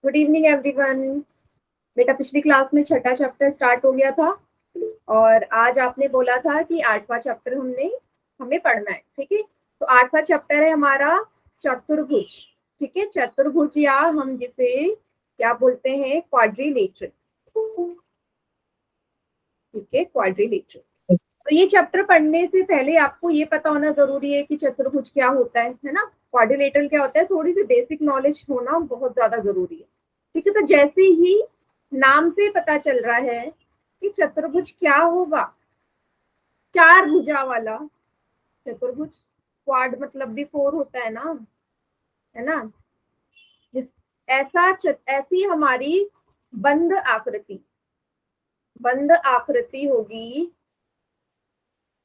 Good evening everyone. बेटा पिछली class में छठा चैप्टर स्टार्ट हो गया था और आज आपने बोला था कि आठवां चैप्टर हमें पढ़ना है। ठीक है, तो आठवां चैप्टर है हमारा चतुर्भुज। ठीक है, चतुर्भुज या हम जिसे क्या बोलते हैं, क्वाड्रिलेटरल। ठीक है, क्वाड्रिलेटरल। तो ये चैप्टर पढ़ने से पहले आपको ये पता होना जरूरी है कि चतुर्भुज क्या होता है ना, क्वाड्रिलेटरल क्या होता है। थोड़ी सी बेसिक नॉलेज होना बहुत ज्यादा जरूरी है। ठीक है, तो जैसे ही नाम से पता चल रहा है कि चतुर्भुज क्या होगा, चार भुजा वाला चतुर्भुज। क्वाड मतलब भी फोर होता है ना। जिस ऐसी हमारी बंद आकृति होगी,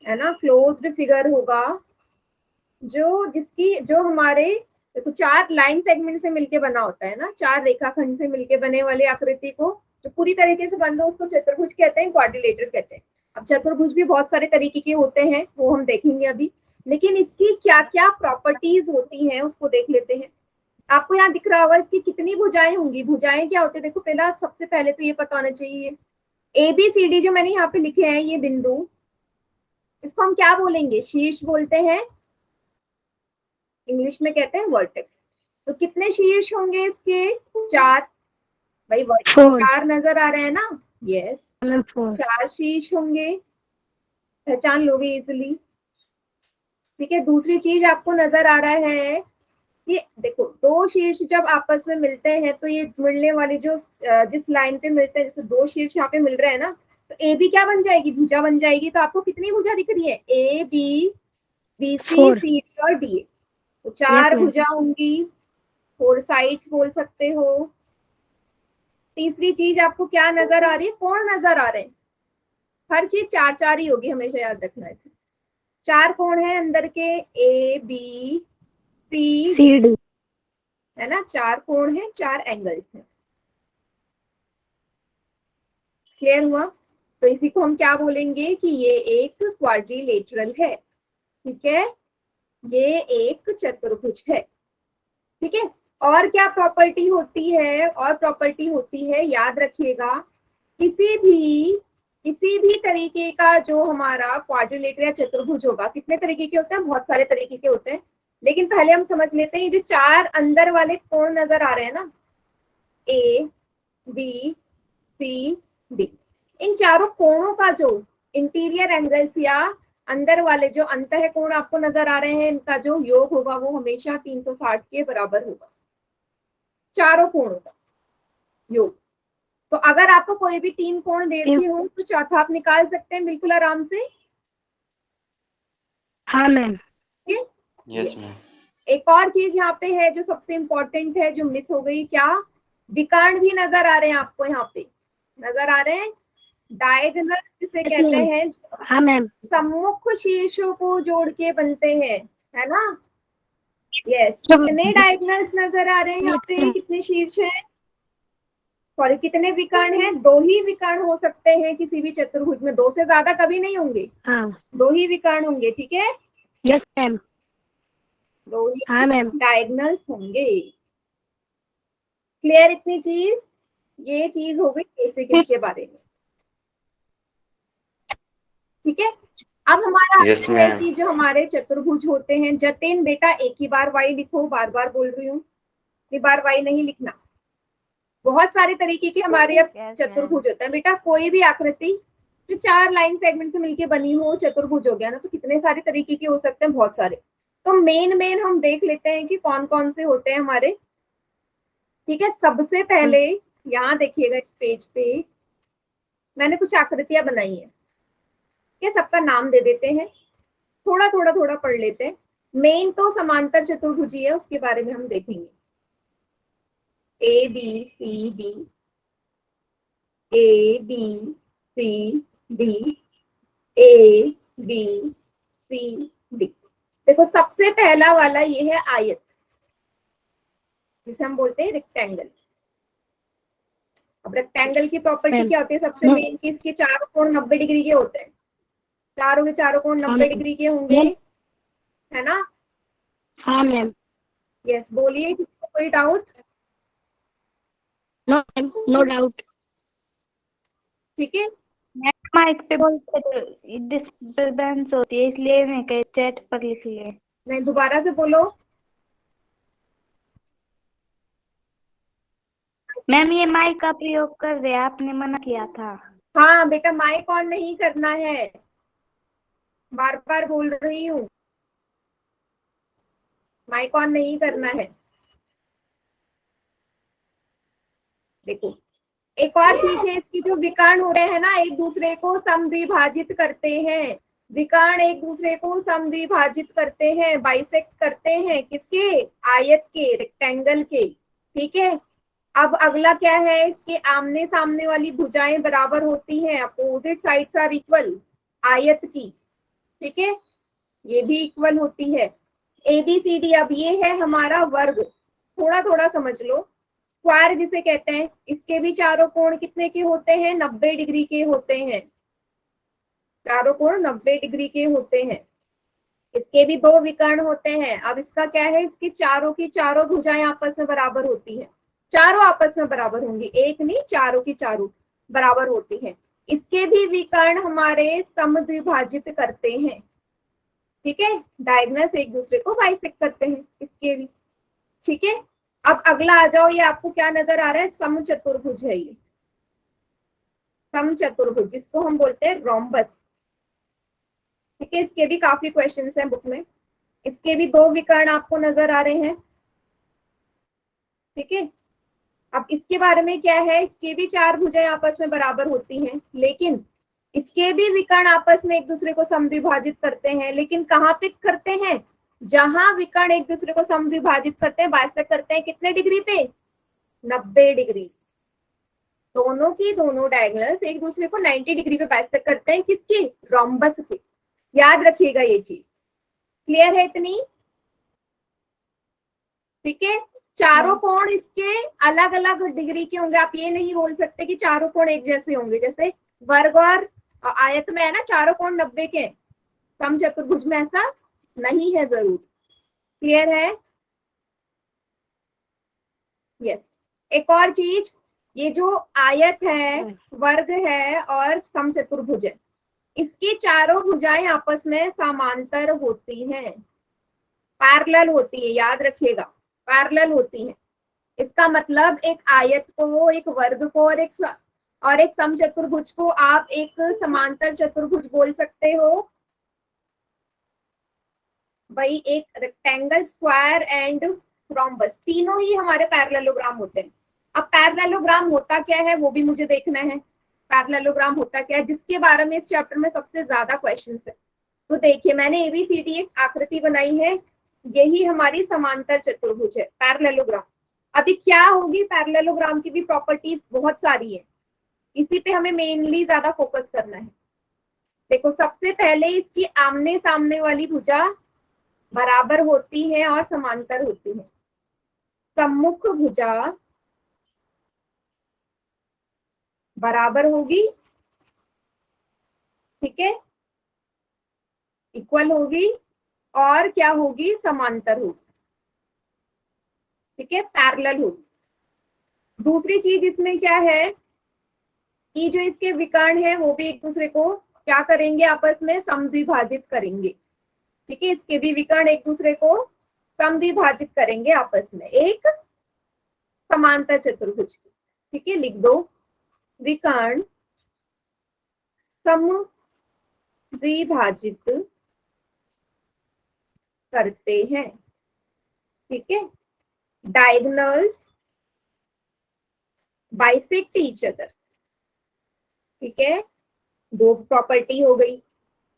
है ना, क्लोज्ड फिगर होगा, जो हमारे देखो चार लाइन सेगमेंट से मिलके बना होता है ना, चार रेखाखंड से मिलके बने वाली आकृति को जो पूरी तरीके से बंद हो उसको चतुर्भुज कहते हैं, क्वाड्रिलेटरल कहते हैं। अब चतुर्भुज भी बहुत सारे तरीके के होते हैं, वो हम देखेंगे अभी, लेकिन इसकी क्या क्या प्रॉपर्टीज होती हैं उसको देख लेते हैं। आपको यहाँ दिख रहा होगा इसकी कितनी भुजाएं होंगी। भुजाएं क्या होती है, देखो पहला सबसे पहले तो ये पता होना चाहिए, ABCD जो मैंने यहाँ पे लिखे हैं ये बिंदु, इसको हम क्या बोलेंगे, शीर्ष बोलते हैं, इंग्लिश में कहते हैं वर्टेक्स। तो कितने शीर्ष होंगे इसके, चार। भाई चार नजर आ रहे हैं ना, यस, चार शीर्ष होंगे, पहचान लोगे इजिली। ठीक है, दूसरी चीज आपको नजर आ रहा है कि देखो दो शीर्ष जब आपस में मिलते हैं तो ये मिलने वाली जो जिस लाइन पे मिलते हैं, जैसे दो शीर्ष यहाँ पे मिल रहे हैं ना, तो ए बी क्या बन जाएगी, भुजा बन जाएगी। तो आपको कितनी भुजा दिख रही है, ABCD और DA। तो चार भुजा होंगी, फोर साइड्स बोल सकते हो। तीसरी चीज आपको क्या नजर आ रही है, कोण नजर आ रहे हैं। हर चीज चार चार ही होगी, हमेशा याद रखना है। चार कोण है अंदर के, ABCD, है ना, चार कोण है, चार एंगल्स हैं। क्लियर हुआ? तो इसी को हम क्या बोलेंगे कि ये एक क्वाड्रिलेटरल है। ठीक है, ये एक चतुर्भुज है। ठीक है, और क्या प्रॉपर्टी होती है, और प्रॉपर्टी होती है, याद रखिएगा, किसी भी तरीके का जो हमारा क्वाड्रिलेटरल या चतुर्भुज होगा, कितने तरीके के होते हैं, बहुत सारे तरीके के होते हैं, लेकिन पहले हम समझ लेते हैं जो चार अंदर वाले कोण नजर आ रहे हैं ना, ABCD, इन चारों कोणों का जो इंटीरियर एंगल्स या अंदर वाले जो अंतः कोण आपको नजर आ रहे हैं, इनका जो योग होगा वो हमेशा 360 के बराबर होगा, चारों कोणों का योग। तो अगर आपको कोई भी तीन कोण दे रही हो तो चौथा आप निकाल सकते हैं बिल्कुल आराम से। हाँ मैम। Yes ma'am. एक और चीज यहाँ पे है जो सबसे इम्पोर्टेंट है, जो मिस हो गई, क्या, विकर्ण भी नजर आ रहे हैं आपको, यहाँ पे नजर आ रहे हैं, डायगोनल जिसे कहते हैं। हाँ मैम। सम्मुख शीर्षों को जोड़ के बनते हैं, है ना। यस, कितने डायगोनल्स नजर आ रहे हैं यहाँ पे, कितने शीर्ष हैं, सॉरी कितने विकर्ण हैं, दो ही विकर्ण हो सकते हैं किसी भी चतुर्भुज में, दो से ज्यादा कभी नहीं होंगे। हाँ, दो ही विकर्ण होंगे। ठीक है, यस मैम। दो ही हाँ मैम। डायगोनल्स होंगे। क्लियर इतनी चीज, ये चीज हो गई बेसिक इसके बारे में। ठीक है, अब हमारा Yes, आता है ma'am. कि जो हमारे चतुर्भुज होते हैं, जतिन बेटा एक ही बार वाई लिखो, बार बार बोल रही हूँ, बार वाई नहीं लिखना। बहुत सारे तरीके के हमारे अब चतुर्भुज होते हैं बेटा, कोई भी आकृति जो चार लाइन सेगमेंट से मिलके बनी हो चतुर्भुज हो गया ना, तो कितने सारे तरीके के हो सकते हैं, बहुत सारे। तो मेन हम देख लेते हैं कि कौन कौन से होते हैं हमारे। ठीक है, सबसे पहले यहाँ देखिएगा, इस पेज पे मैंने कुछ आकृतियां बनाई है, ये सबका नाम दे देते हैं, थोड़ा पढ़ लेते हैं। मेन तो समांतर चतुर्भुजी है, उसके बारे में हम देखेंगे। ABCD, ABCD, ABCD। देखो सबसे पहला वाला ये है आयत, जिसे हम बोलते हैं रेक्टेंगल। अब रेक्टेंगल की प्रॉपर्टी क्या होती है, सबसे मेन की इसके चारों कोण 90 डिग्री के होते हैं, चारों के चारों कोण 90 डिग्री के होंगे, है ना। हाँ मैम। यस, बोलिए, किसको कोई डाउट। No no doubt. ठीक है, माइक पे बोलते तो डिस्टर्बेंस होती है, इसलिए मैं कहे चैट पर लिख लिए। नहीं दोबारा से बोलो। मैम ये माइक का प्रयोग कर दे, आपने मना किया था। हाँ बेटा माइक ऑन नहीं करना है, बार बार बोल रही हूँ, माइक ऑन नहीं करना है। देखो एक और चीज है इसकी, जो विकर्ण हो रहे हैं ना एक दूसरे को समद्विभाजित करते हैं, विकर्ण एक दूसरे को समद्विभाजित करते हैं, बाइसेक्ट करते हैं, किसके, आयत के, रेक्टेंगल के। ठीक है, अब अगला क्या है, इसके आमने सामने वाली भुजाएं बराबर होती हैं, अपोजिट साइड्स आर इक्वल, आयत की। ठीक है, ये भी इक्वल होती है। ABCD, अब ये है हमारा वर्ग, थोड़ा थोड़ा समझ लो। स्क्वायर जिसे कहते हैं, इसके भी चारों कोण कितने के होते हैं, 90 डिग्री के होते हैं, चारों कोण 90 डिग्री के होते हैं। इसके भी दो विकर्ण होते हैं। अब इसका क्या है, इसकी चारों की चारों भुजाएं आपस में बराबर होती हैं, चारों आपस में बराबर होंगी, एक नहीं चारों की चारों बराबर होती हैं। इसके भी विकर्ण हमारे समद्विभाजित करते हैं। ठीक है, डायगोनल्स एक दूसरे को बाइसेक्ट करते हैं इसके भी। ठीक है, अब अगला आ जाओ, ये आपको क्या नजर आ रहा है, समचतुर्भुज है ये, समचतुर्भुज जिसको हम बोलते हैं रोम्बस। ठीक है, इसके भी काफी क्वेश्चंस हैं बुक में, इसके भी दो विकर्ण आपको नजर आ रहे हैं। ठीक है, अब इसके बारे में क्या है, इसके भी चार भुजाएं आपस में बराबर होती हैं, लेकिन इसके भी विकर्ण आपस में एक दूसरे को समद्विभाजित करते हैं, लेकिन कहाँ पे करते हैं, जहां विकर्ण एक दूसरे को समद्विभाजित करते हैं, बाइसेक्ट करते हैं, कितने डिग्री पे, 90 डिग्री। दोनों की दोनों डायगोनल्स एक दूसरे को 90 डिग्री पे बाइसेक्ट करते हैं, किसकी, रोम्बस की। याद रखिएगा ये चीज, क्लियर है इतनी। ठीक है, चारों कोण इसके अलग अलग डिग्री के होंगे, आप ये नहीं बोल सकते कि चारों कोण एक जैसे होंगे, जैसे वर्ग और आयत में है ना चारों कोण 90 के, समचतुर्भुज में ऐसा नहीं है जरूर। क्लियर है, यस। एक और चीज, ये जो आयत है, वर्ग है और समचतुर्भुज है, इसकी चारों भुजाएं आपस में समांतर होती हैं, पैरेलल होती है, याद रखिएगा पैरेलल होती हैं। इसका मतलब एक आयत को, एक वर्ग को और एक समचतुर्भुज को आप एक समांतर चतुर्भुज बोल सकते हो। भाई एक रेक्टेंगल, स्क्वायर एंड रोम्बस, तीनों ही हमारे पैरेललोग्राम होते हैं। अब पैरेललोग्राम होता क्या है वो भी मुझे देखना है, पैरेललोग्राम होता क्या है, जिसके बारे में इस चैप्टर में सबसे ज्यादा क्वेश्चंस है। तो देखिए मैंने ABCD एक आकृति बनाई है, यही हमारी समांतर चतुर्भुज है, पैरेललोग्राम। अभी क्या होगी, पैरेललोग्राम की भी प्रॉपर्टीज बहुत सारी है, इसी पे हमें मेनली ज्यादा फोकस करना है। देखो सबसे पहले इसकी आमने सामने वाली भुजा बराबर होती है और समांतर होती है, सम्मुख भुजा बराबर होगी, ठीक है, इक्वल होगी, और क्या होगी, समांतर होगी। ठीक है, पैरेलल होगी। दूसरी चीज इसमें क्या है कि जो इसके विकर्ण है वो भी एक दूसरे को क्या करेंगे, आपस में समद्विभाजित करेंगे। ठीक है, इसके भी विकर्ण एक दूसरे को समद्विभाजित करेंगे आपस में, एक समांतर चतुर्भुज। ठीक है, लिख दो, विकर्ण समद्विभाजित करते हैं। ठीक है, डायगोनल्स बाइसेक्ट ईच अदर। ठीक है, दो प्रॉपर्टी हो गई।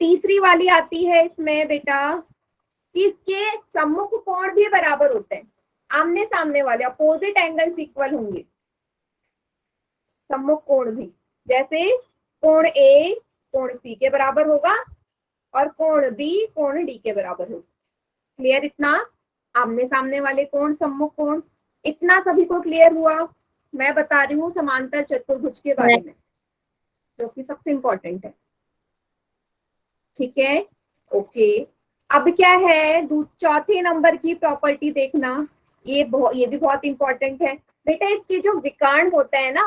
तीसरी वाली आती है इसमें बेटा कि इसके सम्मुख कोण भी बराबर होते हैं, आमने सामने वाले अपोजिट एंगल्स इक्वल होंगे, सम्मुख कोण भी, जैसे कोण A कोण C के बराबर होगा और कोण B कोण D के बराबर होगा। क्लियर इतना, आमने सामने वाले कोण, सम्मुख कोण, इतना सभी को क्लियर हुआ। मैं बता रही हूँ समांतर चतुर्भुज के बारे में, जो कि सबसे इंपॉर्टेंट है। ठीक है, ओके। अब क्या है, चौथे नंबर की प्रॉपर्टी देखना, ये भी बहुत इंपॉर्टेंट है बेटा। इसके जो विकर्ण होते हैं ना,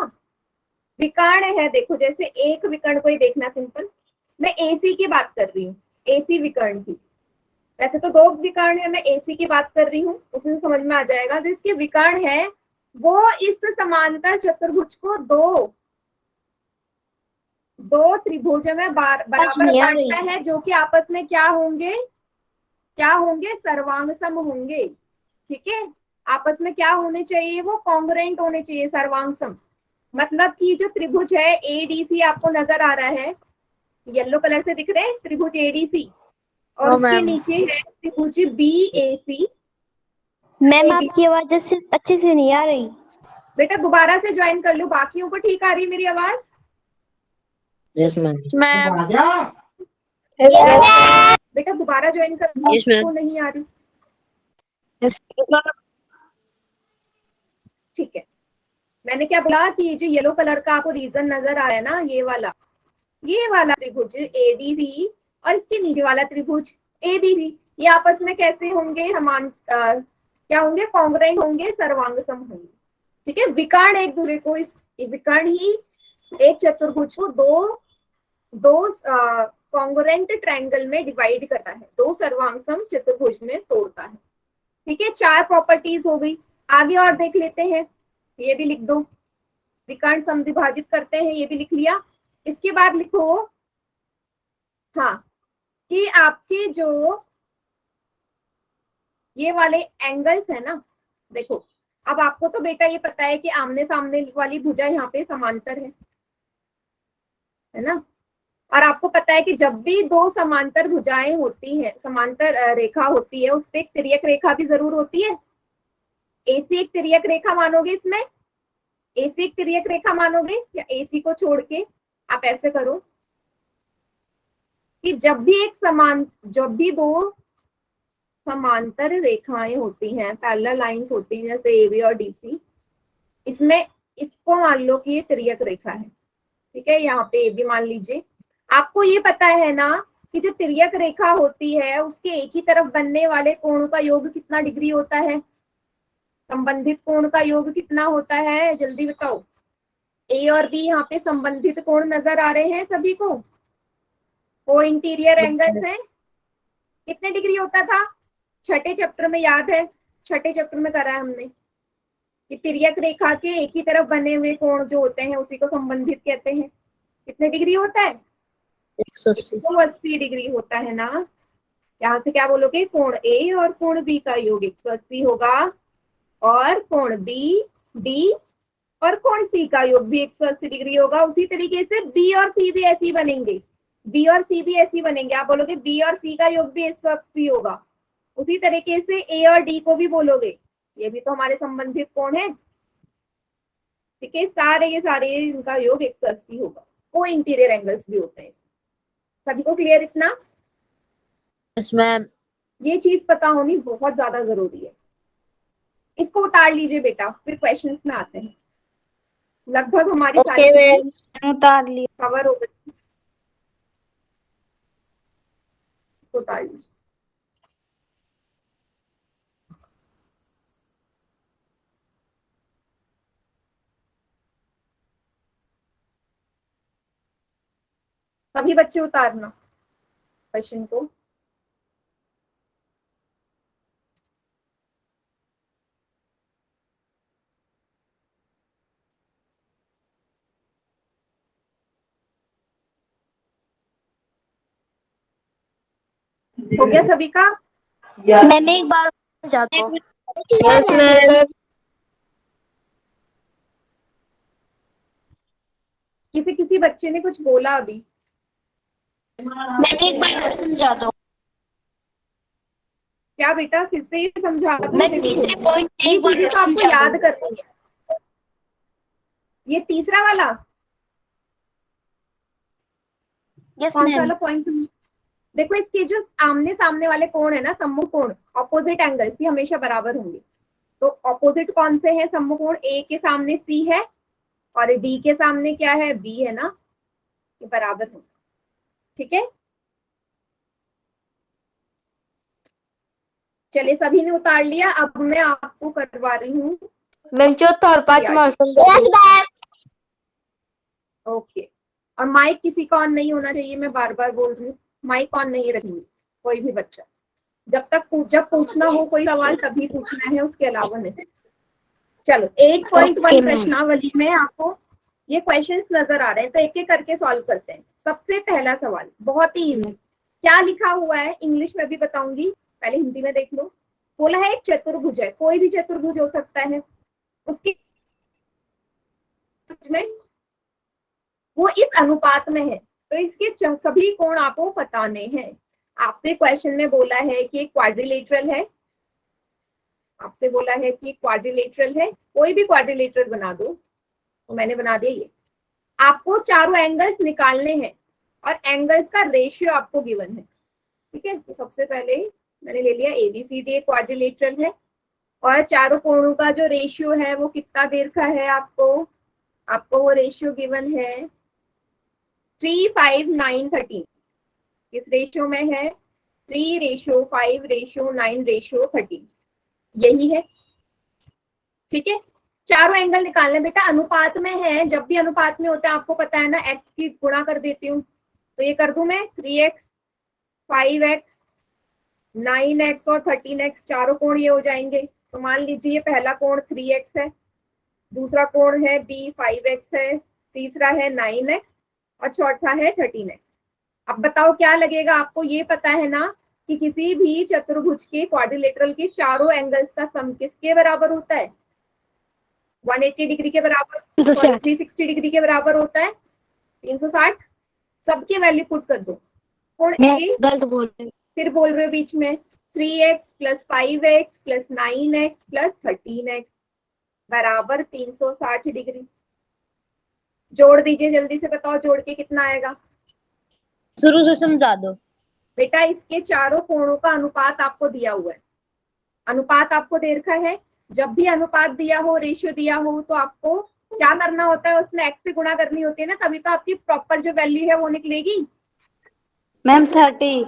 विकर्ण है, देखो जैसे एक विकर्ण को ही देखना सिंपल, मैं एसी की बात कर रही हूँ, एसी विकर्ण की। वैसे तो दो विकर्ण है, मैं एसी की बात कर रही हूँ, उसे समझ में आ जाएगा। जो इसके विकर्ण है वो इस समांतर चतुर्भुज को दो त्रिभुजों में बराबर नहीं आ बांटता रही। है, जो कि आपस में क्या होंगे सर्वांग सम होंगे। ठीक है, आपस में क्या होने चाहिए, वो कॉन्ग्रुएंट होने चाहिए, सर्वांग सम। मतलब कि जो त्रिभुज है एडीसी आपको नजर आ रहा है, येलो कलर से दिख रहे हैं त्रिभुज एडीसी, और उसके नीचे है त्रिभुज बीएसी। मैम आपकी आवाज जैसे अच्छे से नहीं आ रही। बेटा दोबारा से ज्वाइन कर लो, बाकियों को ठीक आ रही मेरी आवाज? Yes, ma'am. बेटा दोबारा ज्वाइन कर लो, Yes, ma'am. आपको नहीं आ रही? ठीक है, मैंने क्या बोला कि ये जो येलो कलर का आपको रीजन नजर आ रहा है ना, ये वाला त्रिभुज एडीसी और इसके नीचे वाला त्रिभुज एबीसी, ये आपस में कैसे होंगे, समान क्या होंगे, कॉन्ग्रुएंट होंगे, सर्वांग सम होंगे। ठीक है, विकर्ण एक दूसरे को, इस विकर्ण ही एक चतुर्भुज को दो कॉन्ग्रुएंट ट्रायंगल में डिवाइड करता है, दो सर्वांग सम चतुर्भुज में तोड़ता है। ठीक है, 4 प्रॉपर्टीज हो गई। आगे और देख लेते हैं, ये भी लिख दो, विकर्ण समद्विभाजित करते हैं, ये भी लिख लिया। इसके बाद लिखो हाँ कि आपके जो ये वाले एंगल्स है ना, देखो अब आपको तो बेटा ये पता है कि आमने सामने वाली भुजा यहाँ पे समांतर है ना, और आपको पता है कि जब भी दो समांतर भुजाएं होती हैं, समांतर रेखा होती है, उस पे एक तिर्यक रेखा भी जरूर होती है। एसी एक तिर्यक रेखा मानोगे, इसमें एसी एक तिर्यक रेखा मानोगे, या एसी को छोड़ के आप ऐसे करो कि जब भी दो समांतर रेखाएं होती हैं, पैरेलल लाइंस होती हैं, जैसे एबी और डीसी, इसमें इसको मान लो कि ये तिर्यक रेखा है। ठीक है, यहाँ पे एबी मान लीजिए। आपको ये पता है ना कि जो तिर्यक रेखा होती है उसके एक ही तरफ बनने वाले कोणों का योग कितना डिग्री होता है, संबंधित कोण का योग कितना होता है, जल्दी बताओ। ए और बी यहाँ पे संबंधित कोण नजर आ रहे हैं सभी को, वो इंटीरियर एंगल्स हैं। कितने डिग्री होता था, छठे चैप्टर में याद है, छठे चैप्टर में करा है हमने कि तिर्यक रेखा के एक ही तरफ बने हुए कोण जो होते हैं उसी को संबंधित कहते हैं। कितने डिग्री होता है, 180 डिग्री होता है ना। यहाँ से क्या बोलोगे, कोण ए और कोण बी का योग 180 होगा, और कोण बी डी और कोण सी का योग भी 180 डिग्री होगा। उसी तरीके से बी और सी भी ऐसी बनेंगे, बी और सी भी ऐसी बनेंगे। आप बोलोगे बी और सी का योग भी 180 होगा, उसी तरीके से ए और डी को भी बोलोगे, ये भी तो हमारे संबंधित कोण है। ठीक है, ये सारे इनका योग 180 होगा। को इंटीरियर एंगल्स भी होते हैं। सभी को क्लियर इतना? Yes, ma'am. ये चीज पता होनी बहुत ज्यादा जरूरी है। इसको उतार लीजिए बेटा, फिर क्वेश्चंस में आते हैं। लगभग हमारी सारी चीजें उतार लिया। कवर हो गई, इसको उतार लीजिए। सभी बच्चे उतारना क्वेश्चन को। हो गया सभी का? मैम एक बार जाता हूँ। Yes, ma'am. किसी बच्चे ने कुछ बोला अभी? मैम एक बार और समझाता हूँ। क्या बेटा, फिर से ही समझा दो। मैं तीसरे पॉइंट ये एक बार चीजें और तो आपको समझा याद दूँ। करनी है। ये तीसरा वाला यस कौन सा मैम। वाला पॉइंट समझ? देखो इसके जो आमने सामने वाले कोण है ना, सम्मुख कोण, ऑपोजिट एंगल्स, ये हमेशा बराबर होंगे। तो ऑपोजिट कौन से हैं, सम्मुख कोण, ए के सामने सी है और डी के सामने क्या है, बी है ना, ये बराबर होंगे। ठीक है, चलिए सभी ने उतार लिया, अब मैं आपको करवा रही हूँ। मैम चौथा और पांचवा ओके, और माइक किसी का ऑन नहीं होना चाहिए, मैं बार बार बोल रही हूँ, माइक ऑन नहीं रखेंगे कोई भी बच्चा। जब पूछना हो कोई सवाल तभी पूछना है, उसके अलावा नहीं। चलो 8.1 प्रश्नावली में आपको ये क्वेश्चंस नजर आ रहे हैं, तो एक एक करके सॉल्व करते हैं। सबसे पहला सवाल बहुत ही इजी, क्या लिखा हुआ है इंग्लिश में भी बताऊंगी, पहले हिंदी में देख लो। बोला है एक चतुर्भुज है, कोई भी चतुर्भुज हो सकता है, उसके में वो इस अनुपात में है, तो इसके सभी कोण आपको बताने हैं। आपसे क्वेश्चन में बोला है कि क्वाड्रिलेटरल है, आपसे बोला है कि क्वाड्रिलेटरल है, कोई भी क्वाड्रिलेटरल बना दो, तो मैंने बना दिया ये। आपको चारों एंगल्स निकालने हैं और एंगल्स का रेशियो आपको गिवन है, ठीक है। तो सबसे पहले मैंने ले लिया ABCD क्वाड्रिलेटरल है, और चारों कोणों का जो रेशियो है वो कितना दे रखा है आपको वो रेशियो गिवन है 3, 5, 9, 13। किस रेशियो में है? 3:5, 9:13, यही है, ठीक है। चारों एंगल निकालने बेटा, अनुपात में है, जब भी अनुपात में होता है आपको पता है ना, x की गुणा कर देती हूँ, तो ये कर दूं मैं 3x, 5x, 9x और 13x, चारों कोण ये हो जाएंगे। तो मान लीजिए पहला कोण 3x है, दूसरा कोण है B 5x है, तीसरा है 9x और चौथा है 13x। अब बताओ क्या लगेगा आपको, ये पता है ना कि किसी भी चतुर्भुज के क्वाड्रिलेटरल के चारों एंगल्स का सम किसके बराबर होता है? 180 डिग्री के बराबर, सॉरी 360 डिग्री के बराबर होता है, 360। सबकी वैल्यू पुट कर दो। कोण ए, गलत बोल रही, फिर बोल रहे हो बीच में 3x + 5x + 9x + 13x बराबर 360 डिग्री। जोड़ दीजिए, जल्दी से बताओ जोड़ के कितना आएगा? शुरू से समझा दो बेटा, इसके चारों कोणों का अनुपात आपको दिया हुआ है, अनुपात आपको दे रखा है। जब भी अनुपात दिया हो, रेशियो दिया हो, तो आपको क्या करना होता है, उसमें x से गुणा करनी होती है ना, तभी तो आपकी प्रॉपर जो वैल्यू है वो निकलेगी। मैम 30,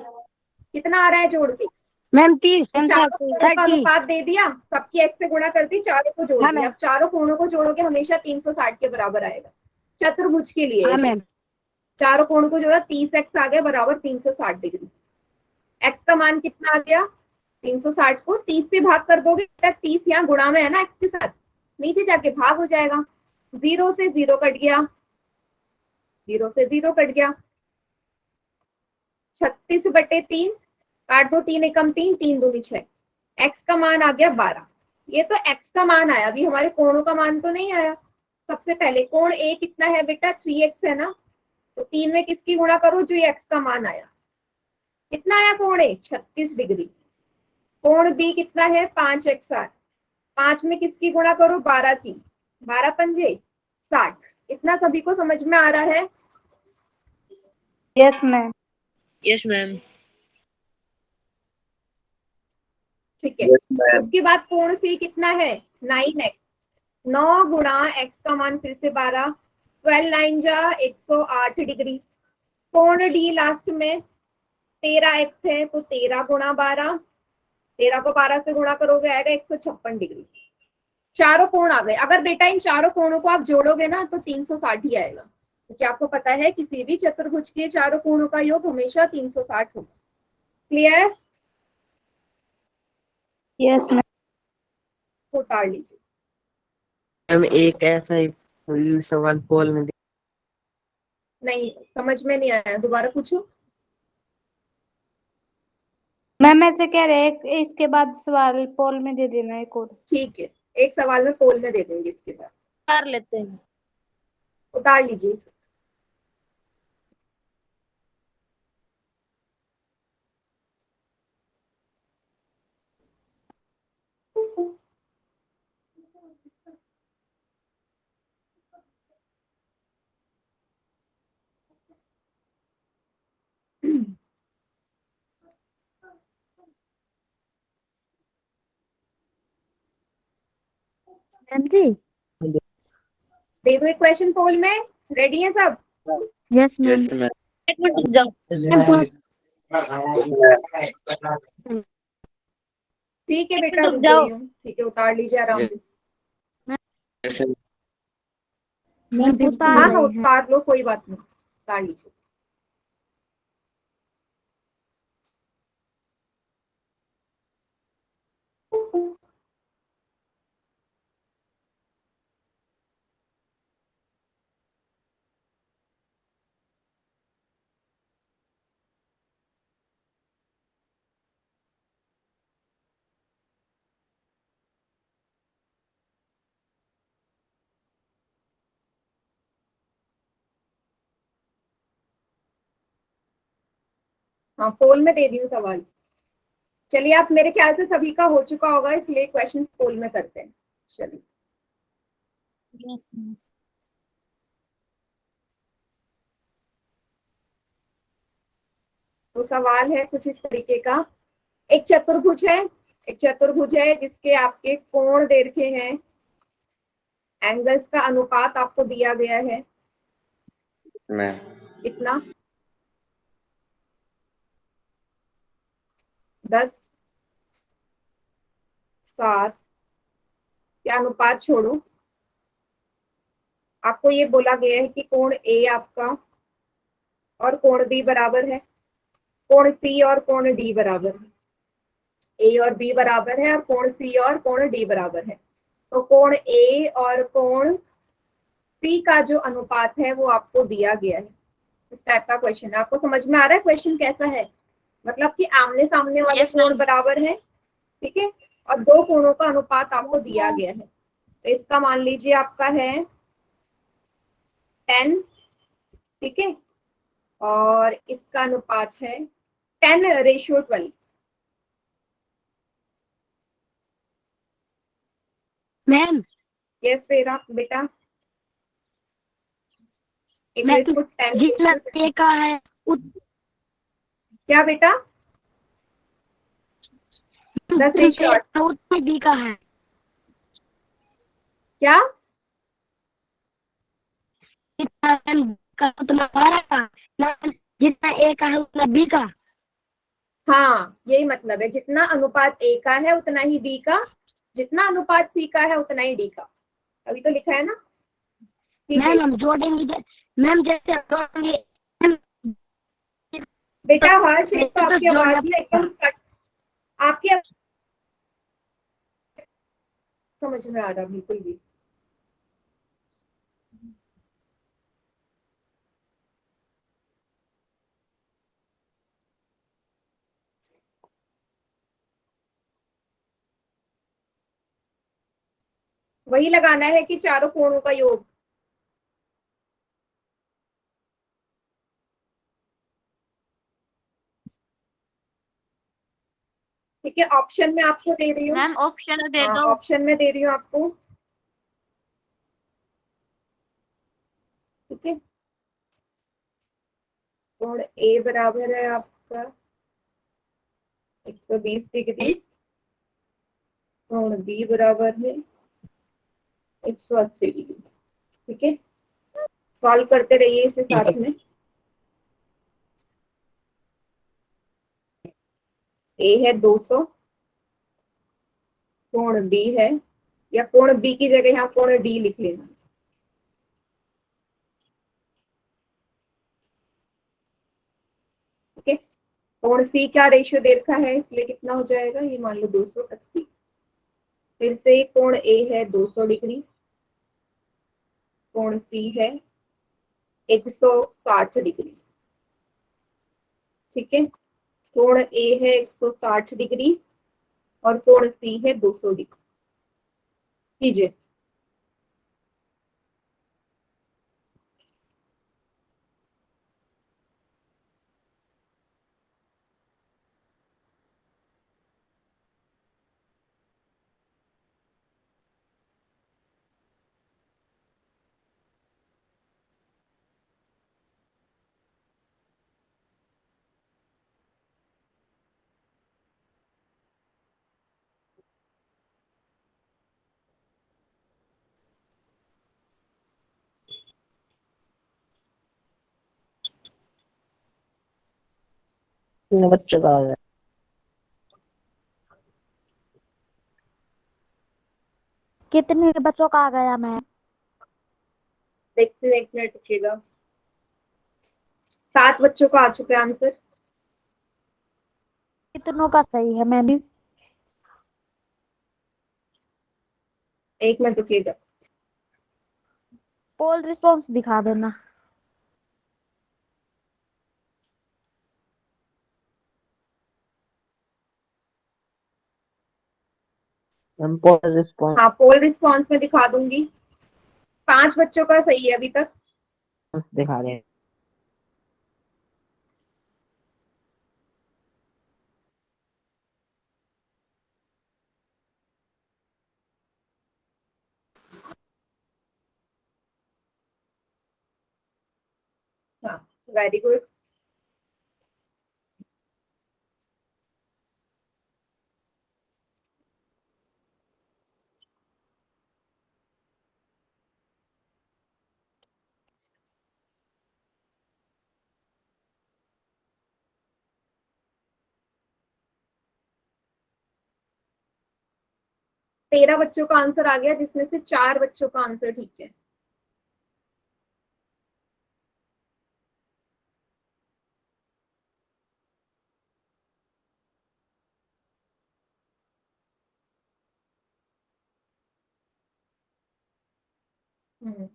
कितना आ रहा है जोड़ के? मैम 30, चारों कोणों का अनुपात दे दिया, सबकी x से गुणा कर दी, चारों को जोड़ दिया। अब चारों कोणों को जोड़ोगे हमेशा 360 के बराबर आएगा चतुर्भुज के लिए। चारों कोणों को जोड़ा, 30x आ गया बराबर 360 डिग्री। x का मान कितना आ गया? 360 को 30 से भाग कर दोगे, 30 यहाँ गुणा में है ना x के साथ, नीचे जाके भाग हो जाएगा। 0 से 0 कट गया, 0 से 0 कट गया। 36/3 काट दो, 3 एकम 3, 3 दूनी 6। x का मान आ गया 12। ये तो x का मान आया, अभी हमारे कोणों का मान तो नहीं आया। सबसे पहले कोण A कितना है बेटा? 3x है ना, तो 3 में किसकी गुणा करो जो ये x का मान आया। कितना आया कोण A? 36 डिग्री। कोण B कितना है? 5x, 5 में किसकी गुणा करो? 12 की, 12 पंजे 60। इतना सभी को समझ में आ रहा है? Yes ma'am. Yes ma'am. ठीक है, उसके बाद कोण C कितना है? 9x, 9 गुणा x का मान फिर से 12, 12 9 जा 108 डिग्री। कोण D लास्ट में 13x है, तो 13 गुणा 12, 13 को 12 से गुणा करोगे आएगा 156 डिग्री। चारों कोण आ गए। अगर बेटा इन चारों कोणों को आप जोड़ोगे ना तो 360 ही आएगा, क्योंकि आपको पता है किसी भी चतुर्भुज के चारों कोणों का योग हमेशा 360 होगा। क्लियर? Yes ma'am. उतार लीजिए। मैम एक ऐसा ही सवाल पोल में नहीं समझ में नहीं आया, दोबारा पूछो। मैम ऐसे कह रहे हैं इसके बाद सवाल पोल में दे देना एक और। ठीक है, एक सवाल में पोल में दे देंगे, इसके बाद कर लेते हैं। उतार लीजिए। मैम जी दे दो एक क्वेश्चन पोल में। रेडी है सब? Yes ma'am. एक मिनट रुक जाओ। ठीक है बेटा, रुक रुक जाओ। गई हूँ। ठीक है, उतार लीजिए आराम से। मैम उतार हाँ हाँ, रहे हैं। उतार लो, कोई बात नहीं, उतार लीजिए। हाँ, पोल में दे दी हूँ सवाल। चलिए, आप मेरे ख्याल से सभी का हो चुका होगा, इसलिए क्वेश्चन पोल में करते हैं। चलिए, तो सवाल है कुछ इस तरीके का। एक चतुर्भुज है, एक चतुर्भुज है जिसके आपके कोण दे रखे हैं, एंगल्स का अनुपात आपको दिया गया है। मैं कितना? 10, 7। क्या अनुपात छोड़ो, आपको ये बोला गया है कि कोण ए आपका और कोण बी बराबर है, कोण सी और कोण डी बराबर है। ए और बी बराबर है और कोण सी और कोण डी बराबर है। तो कोण ए और कोण सी का जो अनुपात है वो आपको दिया गया है। इस टाइप का क्वेश्चन है। आपको समझ में आ रहा है क्वेश्चन कैसा है? मतलब कि आमने सामने वाले कोण बराबर है, ठीक है, और दो कोणों का अनुपात आपको दिया गया है। तो इसका मान लीजिए आपका है 10, ठीक है, और इसका अनुपात है 10:12। मैम यस बेटा, एक मैम रेशो 10 जितना रेशो। ए का है क्या बेटा? 10:8। उतना बी का है। क्या? जितना मैम का उतना हमारा का। मैम जितना ए का है उतना बी का। हाँ, यही मतलब है, जितना अनुपात ए का है उतना ही बी का, जितना अनुपात सी का है उतना ही डी का। अभी तो लिखा है ना। मैम कीजिए हम जोड़ेंगे मैम जैसे हम जोड़ेंगे मैम, बेटा, हर्ष, एक तो तो आपकी जोड़ना आवाज ना एकदम पड़ेगा। कट, आपकी समझ में आ रहा बिल्कुल भी। वही लगाना है कि चारों कोणों का योग। ठीक है, ऑप्शन में आपको दे रही हूँ। मैम ऑप्शन दे हाँ, दो। ऑप्शन में दे रही हूँ आपको, ठीक है। कोण ए बराबर है आपका 120 डिग्री, कोण बी बराबर है 180 डिग्री, ठीक है। सॉल्व करते रहिए इसे साथ में। ए है 200, कोण बी है, या कोण बी की जगह यहाँ कोण डी लिख लेना, ठीक है। कोण सी का रेशियो दे रखा है, इसलिए कितना हो जाएगा, ये मान लो 280। फिर से कोण ए है 200 डिग्री, कोण सी है 160 डिग्री, ठीक है। कोण ए है 160 डिग्री और कोण सी है 200 डिग्री। कीजिए। बच्चों का हो गया। कितने बच्चों का आ गया मैम? देखती हूँ, 1 मिनट रुकिएगा। 7 बच्चों का आ चुका है आंसर। कितनों का सही है मैम? 1 मिनट रुकिएगा। पोल रिस्पॉन्स दिखा देना। मैम पोल रिस्पॉन्स हाँ, पोल रिस्पॉन्स में दिखा दूंगी। 5 बच्चों का सही है अभी तक। दिखा रहे हैं। हाँ, वेरी गुड। तेरह बच्चों का आंसर आ गया, जिसमें से 4 बच्चों का आंसर ठीक है। हम्म,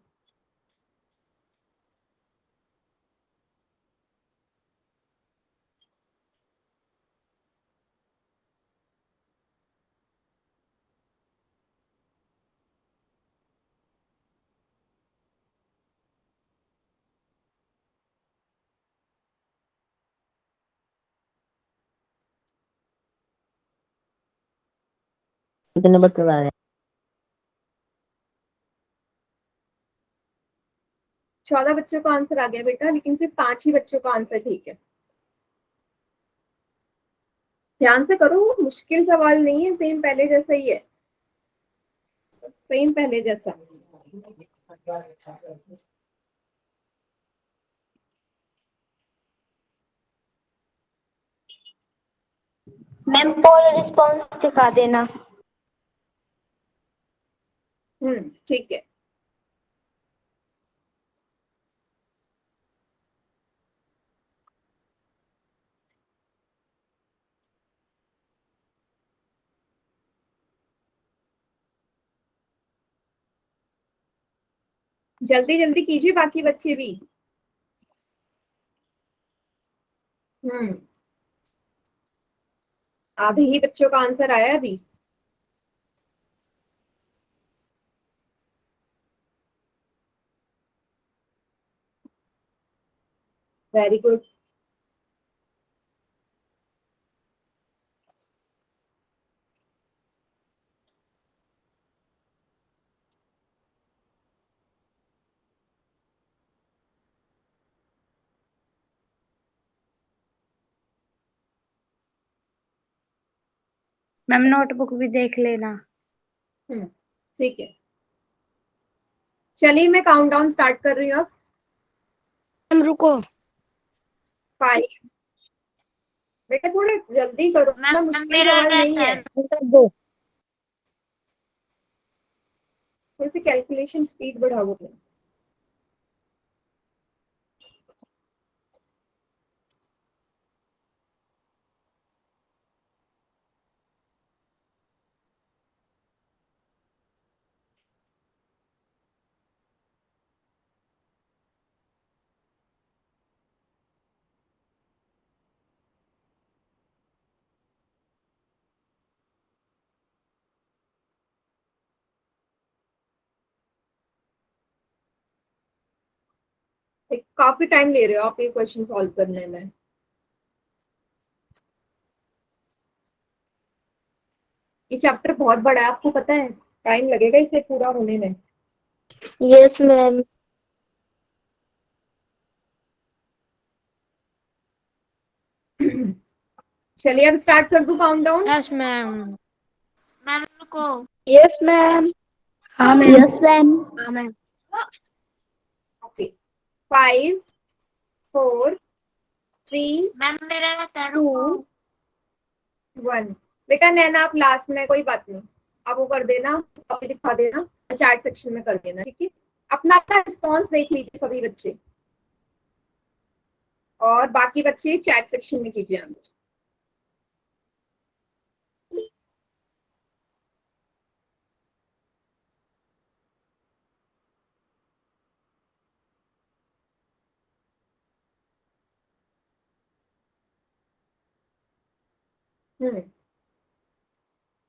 कितने बच्चे आ रहे हैं? 14 बच्चों का आंसर आ गया बेटा, लेकिन सिर्फ 5 ही बच्चों का आंसर ठीक है। ध्यान से करो, मुश्किल सवाल नहीं है, सेम पहले जैसा ही है, सेम पहले जैसा। मैम पोल रिस्पॉन्स दिखा देना। ठीक है। जल्दी जल्दी कीजिए बाकी बच्चे भी। हम्म, आधे ही बच्चों का आंसर आया अभी। Very good. मैम नोटबुक भी देख लेना। ठीक है, चलिए मैं काउंटडाउन स्टार्ट कर रही हूँ अब। मैम रुको। 5। बेटा थोड़ा जल्दी करो ना, मुश्किल सवाल नहीं है। दो। थोड़ी सी कैलकुलेशन स्पीड बढ़ाओ तुम। काफी टाइम ले रहे हो आप ये क्वेश्चन सॉल्व करने में। ये चैप्टर बहुत बड़ा है, आपको पता है, टाइम लगेगा इसे पूरा होने में। Yes ma'am. चलिए अब स्टार्ट कर दूं काउंटडाउन। Yes ma'am. मैम रुको। Yes ma'am. हाँ मैम। Yes ma'am. हाँ मैम। ओके, 5 4 3 मैम मेरा रहता है 2 रुको। 1। बेटा नैना आप लास्ट में, कोई बात नहीं। आप वो कर देना, कॉपी दिखा देना, चैट सेक्शन में कर देना, ठीक है। अपना अपना रिस्पॉन्स देख लीजिए सभी बच्चे, और बाकी बच्चे चैट सेक्शन में कीजिए आंसर।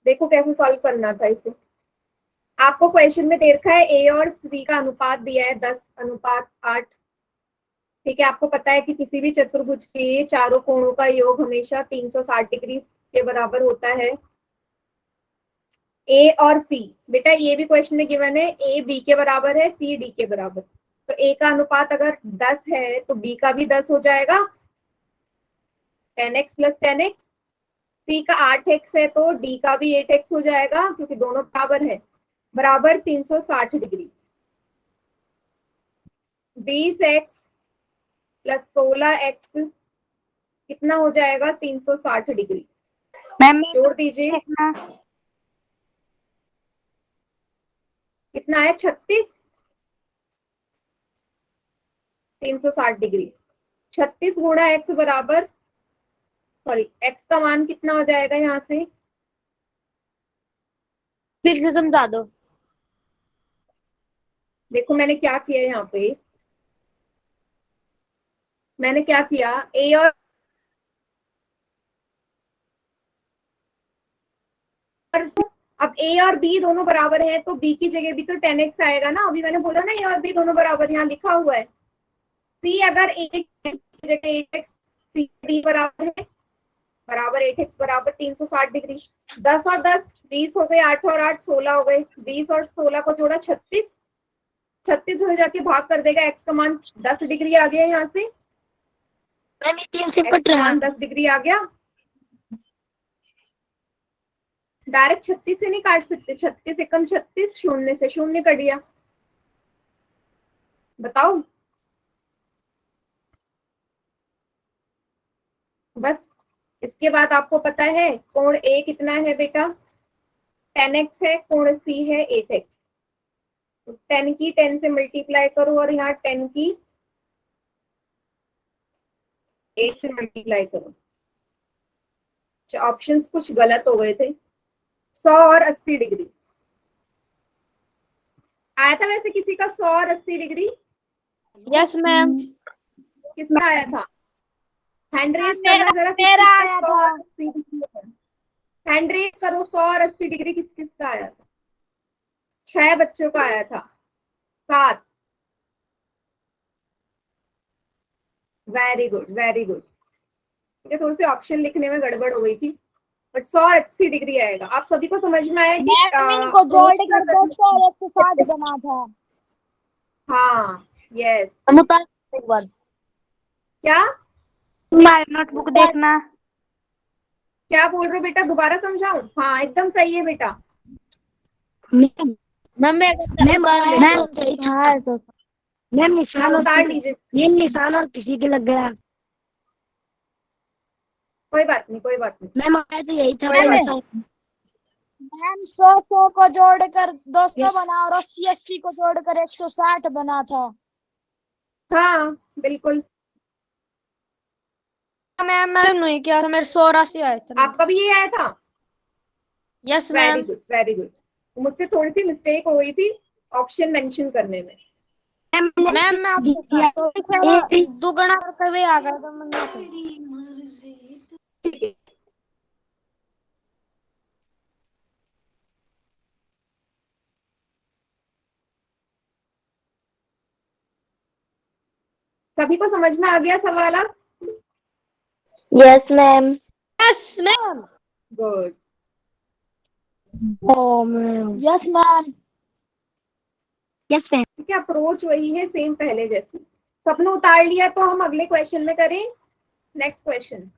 देखो कैसे सॉल्व करना था इसे। आपको क्वेश्चन में दे रखा है ए और सी का अनुपात दिया है 10:8। ठीक है, आपको पता है कि किसी भी चतुर्भुज के चारों कोणों का योग हमेशा 360 डिग्री के बराबर होता है। ए और सी, बेटा ये भी क्वेश्चन में गिवन है, ए बी के बराबर है, सी डी के बराबर। तो ए का अनुपात अगर 10 है तो बी का भी 10 हो जाएगा, 10x + 10x। सी का 8x है तो डी का भी 8x हो जाएगा, क्योंकि दोनों बराबर है, बराबर 360 डिग्री। 20x + 16x कितना हो जाएगा? 360 डिग्री। मैम जोड़ दीजिए, देखना। कितना है? 36। 360 डिग्री 36 गुणा x बराबर, सॉरी x का मान कितना हो जाएगा यहाँ से? फिर से समझा दो। देखो मैंने क्या किया यहाँ पे, मैंने क्या किया, ए और अब ए और बी दोनों बराबर है तो बी की जगह भी तो 10x आएगा ना। अभी मैंने बोला ना ए और बी दोनों बराबर, यहाँ लिखा हुआ है। सी अगर 8 की जगह 8x, सी डी बराबर है, बराबर 8x बराबर 360 डिग्री। 10 और 10 20 हो गए, 8 और 8 16 हो गए, 20 और 16 को जोड़ा 36, 36 हो जाके भाग कर देगा, x का मान 10 डिग्री आ गया यहाँ से, मैंने 3 से x कट का रहा। मान 10 डिग्री आ गया। डायरेक्ट 36 से नहीं काट सकते, 36 एकम 36, शून्य से शून्य कट गया। बताओ, बस इसके बाद आपको पता है कोण ए कितना है बेटा? 10x है, कोण सी है 8x। तो 10 की 10 से मल्टीप्लाई करो और यहाँ 10 की 8 से मल्टीप्लाई करो। ऑप्शंस कुछ गलत हो गए थे। 100 और 80 डिग्री आया था वैसे किसी का? 100 और 80 डिग्री यस मैम। किसका आया था? हैंड रेज करना जरा। मेरा आया था। हैंड रेज करो, 100 और 80 डिग्री किस किस का आया था? 6 बच्चों का आया था। 7। Very good, very good. ठीक है, थोड़ी सी ऑप्शन लिखने में गड़बड़ हो गई थी, बट 100 और 80 डिग्री आएगा। आप सभी को समझ में आया कि को जोड़कर 200 और 160 बना था। हाँ, यस। एक बार क्या तुम्हारी नोटबुक देखना। क्या बोल रहे हो बेटा? दोबारा समझाऊं? हाँ एकदम सही है बेटा। मैम निशान उतार लीजिए, ये निशान और किसी के लग गया। कोई बात नहीं, कोई बात नहीं। मैम आया तो यही था। मैम 100 को जोड़कर 200 बना और 80 को जोड़कर 160 बना था। हाँ बिल्कुल। मैम मैंने नहीं किया था, मेरे 180 आए थे। आपका भी ये आया था? Yes very ma'am. Good, very good. मुझसे थोड़ी सी मिस्टेक हो गई थी ऑप्शन मेंशन करने में। मैम मैं आपसे दुगना करके भी आ गया था। ठीक है, सभी को समझ में आ गया सवाल? अब yes ma'am. Yes ma'am. Good. Oh ma'am. Yes ma'am. Yes ma'am. ठीक है, अप्रोच वही है सेम पहले जैसी। सबने उतार लिया तो हम अगले क्वेश्चन में करें। Next question.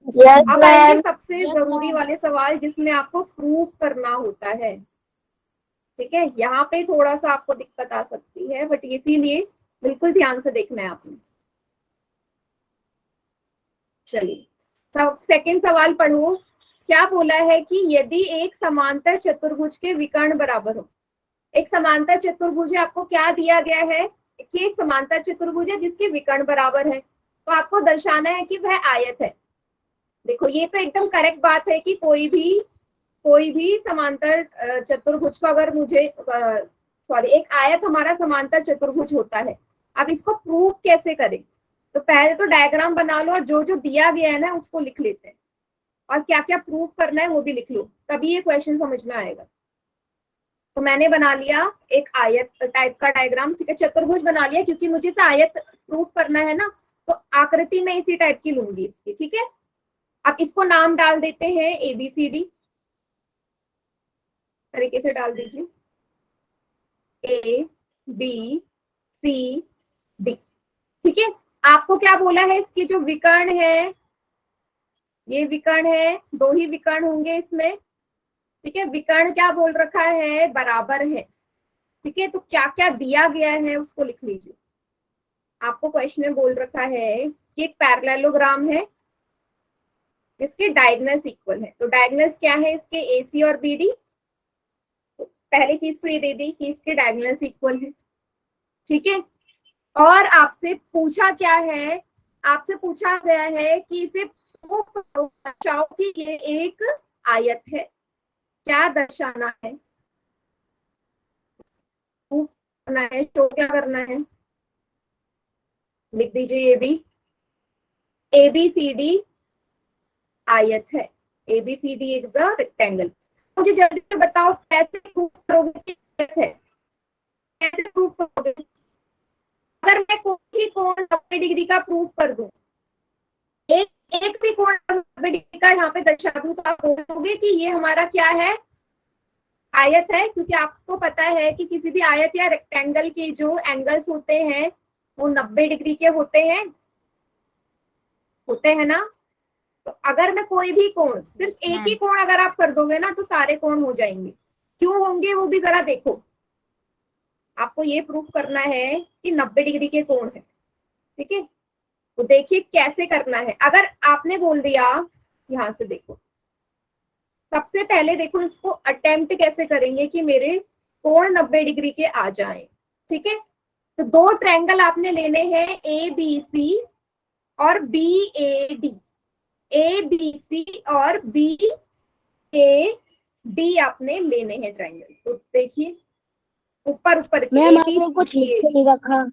अब आएंगे सबसे जरूरी वाले सवाल जिसमें आपको प्रूफ करना होता है। ठीक है, यहाँ पे थोड़ा सा आपको दिक्कत आ सकती है, बट इसीलिए बिल्कुल ध्यान से देखना है आपने। चलिए, सेकंड सवाल पढ़ो। क्या बोला है कि यदि एक समांतर चतुर्भुज के विकर्ण बराबर हो। एक समांतर चतुर्भुज है, आपको क्या दिया गया है कि एक समांतर चतुर्भुज है जिसके विकर्ण बराबर है, तो आपको दर्शाना है कि वह आयत है। देखो ये तो एकदम करेक्ट बात है कि कोई भी समांतर चतुर्भुज को अगर मुझे एक आयत हमारा समांतर चतुर्भुज होता है। अब इसको प्रूफ कैसे करें, तो पहले तो डायग्राम बना लो और जो जो दिया गया है ना उसको लिख लेते हैं, और क्या क्या प्रूफ करना है वो भी लिख लो, तभी ये क्वेश्चन समझ में आएगा। तो मैंने बना लिया एक आयत टाइप का डायग्राम, ठीक है, चतुर्भुज बना लिया क्योंकि मुझे इसे आयत प्रूफ करना है ना, तो आकृति में इसी टाइप की लूंगी इसकी, ठीक है। अब इसको नाम डाल देते हैं ABCD, तरीके से डाल दीजिए ABCD, ठीक है। आपको क्या बोला है, इसके जो विकर्ण है, ये विकर्ण है, 2 ही विकर्ण होंगे इसमें, ठीक है। विकर्ण क्या बोल रखा है, बराबर है, ठीक है। तो क्या क्या दिया गया है उसको लिख लीजिए। आपको क्वेश्चन में बोल रखा है कि एक पैरेललोग्राम है जिसके डायगोनल्स इक्वल है। तो डायगोनल्स क्या है इसके, AC और BD। तो पहली चीज तो ये दे दी कि इसके डायगोनल्स इक्वल है, ठीक है। और आपसे पूछा क्या है, आपसे पूछा गया है कि इसे दर्शाओ कि ये एक आयत है। क्या दर्शाना है, प्रूफ करना है, शो क्या करना है, लिख दीजिए ये भी। ABCD आयत है, ABCD इज द रेक्टेंगल। मुझे जल्दी से बताओ कैसे प्रूफ करोगे कि आयत है, कैसे प्रूफ करोगे। अगर मैं कोई भी कोण 90 डिग्री का प्रूफ कर दूं, एक भी कोण 90 डिग्री का यहाँ पे दर्शा दूं, तो आप बोलोगे कि ये हमारा क्या है, आयत है। क्योंकि आपको पता है कि किसी भी आयत या रेक्टेंगल के जो एंगल्स होते हैं वो 90 डिग्री के होते हैं ना। तो अगर मैं कोई भी कोण, सिर्फ एक ही कोण अगर आप कर दोगे ना तो सारे कोण हो जाएंगे। क्यों होंगे वो भी जरा देखो। आपको ये प्रूफ करना है कि 90 डिग्री के कोण है, ठीक है। तो देखिए कैसे करना है। अगर आपने बोल दिया, यहां से देखो, सबसे पहले देखो इसको अटेम्प्ट कैसे करेंगे कि मेरे कोण 90 डिग्री के आ जाएं, ठीक है। तो 2 ट्रायंगल आपने लेने हैं, ABC और BAD। ABC और BAD आपने लेने हैं ट्रायंगल। तो देखिए ऊपर ऊपर के मैम आपने कुछ लिख के नहीं रखा।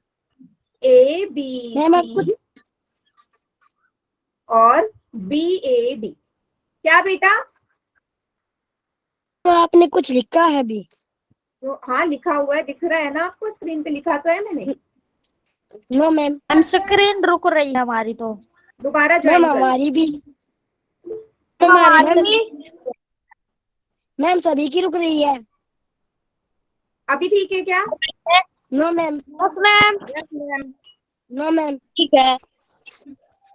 ABC और BAD। क्या बेटा, तो आपने कुछ लिखा है भी। तो हाँ लिखा हुआ है, दिख रहा है ना आपको, स्क्रीन पे लिखा तो है मैंने। नो मैम, मैम स्क्रीन रुक रही है हमारी तो। दोबारा मैम ज्वाइन कर। हमारी भी, मैम सभी की रुक रही है। अभी ठीक है क्या? No ma'am, yes ma'am. No ma'am, ठीक है,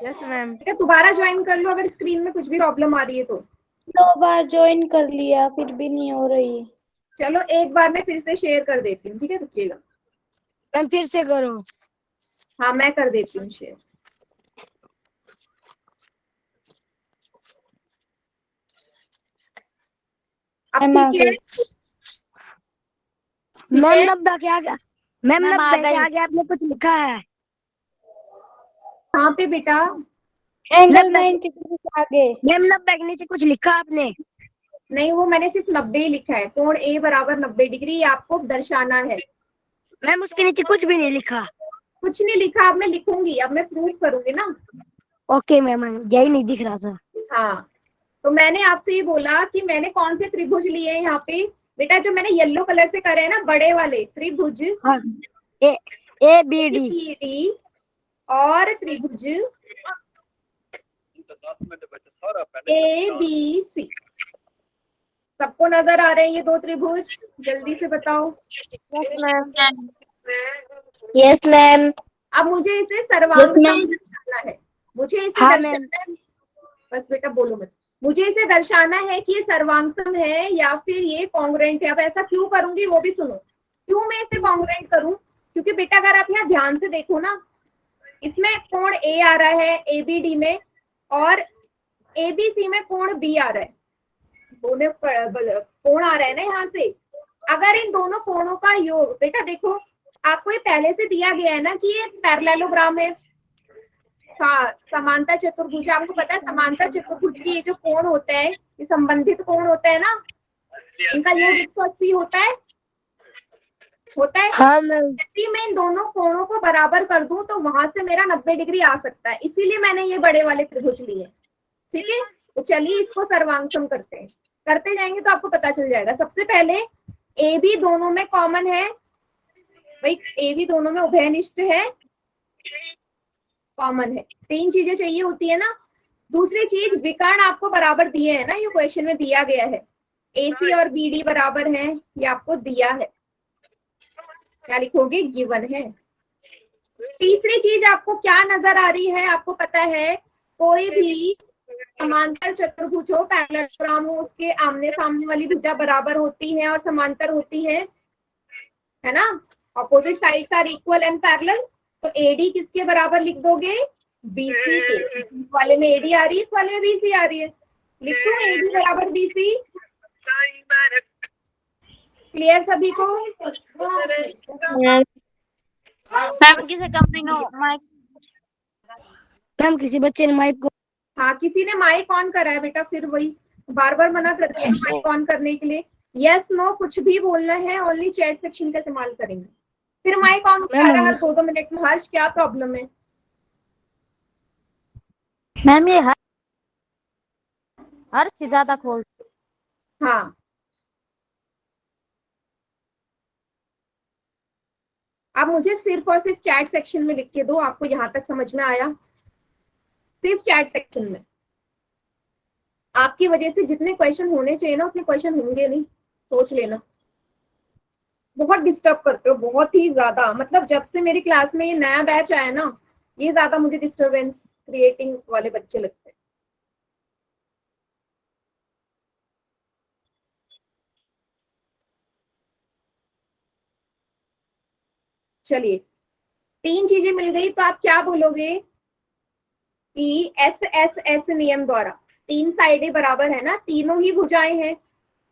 यस मैम। ठीक है, दोबारा ज्वाइन कर लो अगर स्क्रीन में कुछ भी प्रॉब्लम आ रही है तो। 2 बार ज्वाइन कर लिया फिर भी नहीं हो रही। चलो एक बार मैं फिर से शेयर कर देती हूँ, ठीक है, रुकिएगा। मैम फिर से करो। हाँ मैं कर देती हूँ शेयर। अब ठीक है, मैम 90 के आगे, मैम मैम आ 90 के गई। आगे आपने कुछ लिखा है। कहाँ पे बेटा? एंगल 90 के आगे मैम 90 के नीचे कुछ लिखा आपने। नहीं, वो मैंने सिर्फ 90 ही लिखा है, कोण A बराबर 90 डिग्री आपको दर्शाना है। मैम उसके नीचे कुछ भी नहीं लिखा। कुछ नहीं लिखा, अब मैं लिखूंगी, अब मैं प्रूफ करूंगी ना। ओके मैम, यही नहीं दिख रहा था। हाँ, तो मैंने आपसे ये बोला कि मैंने कौन से त्रिभुज लिए हैं यहाँ पे बेटा, जो मैंने येलो कलर से करे हैं ना, बड़े वाले त्रिभुज। हाँ, ABD BD और त्रिभुज ABC। सबको नजर आ रहे हैं ये 2 त्रिभुज? जल्दी से बताओ। Yes ma'am. अब मुझे इसे सर्वांगसम दर्शाना है। मुझे इसे हाँ, दर्शाना है, बस बेटा बोलो मत। मुझे इसे दर्शाना है कि ये सर्वांगसम है या फिर ये कॉन्ग्रुएंट है। अब ऐसा क्यों करूंगी वो भी सुनो। क्यों मैं इसे कॉन्ग्रुएंट करूं? क्योंकि बेटा अगर आप यहाँ ध्यान से देखो ना, इसमें कोण A आ रहा है ABD में, और ABC में कोण B आ रहा है। दोनों कोण आ रहा है ना यहाँ से, अगर इन दोनों कोणों का योग, बेटा देखो आपको ये पहले से दिया गया है ना कि ये पैरेललोग्राम है, समांतर चतुर्भुज। आपको पता है समांतर चतुर्भुज की ये जो कोण होता है, ये संबंधित कोण होता है ना, इनका योग 180 होता है हाँ मैम। यदि मैं इन दोनों कोणों को बराबर कर दूं तो वहां से मेरा 90 डिग्री आ सकता है, इसीलिए मैंने ये बड़े वाले त्रिभुज लिए। ठीक है, तो चलिए इसको सर्वांगसम करते हैं, करते जाएंगे तो आपको पता चल जाएगा। सबसे पहले ए बी दोनों में कॉमन है भाई, ए बी दोनों में उभयनिष्ठ है, कॉमन है। 3 चीजें चाहिए होती है ना। दूसरी चीज विकर्ण आपको बराबर दिए है ना, ये क्वेश्चन में दिया गया है, AC और BD बराबर है, ये आपको दिया है, क्या लिखोगे, गिवन है। तीसरी चीज आपको क्या नजर आ रही है, आपको पता है कोई भी समांतर चतुर्भुज हो, पैरेललोग्राम हो, उसके आमने सामने वाली भुजा बराबर होती है और समांतर होती है ना, opposite sides are equal and parallel. तो AD किसके बराबर लिख दोगे, BC के। इस वाले में AD आ रही है, इस वाले में BC आ रही है, लिख दो AD बराबर BC। क्लियर सभी को? मैम किसे कंपनी नो माइक। मैम किसी बच्चे ने माइक को, हाँ, किसी ने माइक ऑन करा है बेटा, फिर वही बार बार मना करते हैं माइक ऑन करने के लिए। यस नो कुछ भी बोलना है, ओनली चैट सेक्शन का इस्तेमाल करेंगे। फिर माइक ऑन कर रहा है 2-2 मिनट में। हर्ष क्या प्रॉब्लम है? मैम ये हर से ज्यादा खोल। हाँ, आप मुझे सिर्फ और सिर्फ चैट सेक्शन में लिख के दो, आपको यहाँ तक समझ में आया? सिर्फ चैट सेक्शन में। आपकी वजह से जितने क्वेश्चन होने चाहिए ना उतने क्वेश्चन होंगे नहीं, सोच लेना। बहुत डिस्टर्ब करते हो, बहुत ही ज्यादा, मतलब जब से मेरी क्लास में ये नया बैच आया ना, ये ज्यादा मुझे डिस्टरबेंस क्रिएटिंग वाले बच्चे लगते हैं। चलिए 3 चीजें मिल गई, तो आप क्या बोलोगे कि SSS नियम द्वारा 3 साइडें बराबर है ना, तीनों ही भुजाएं हैं,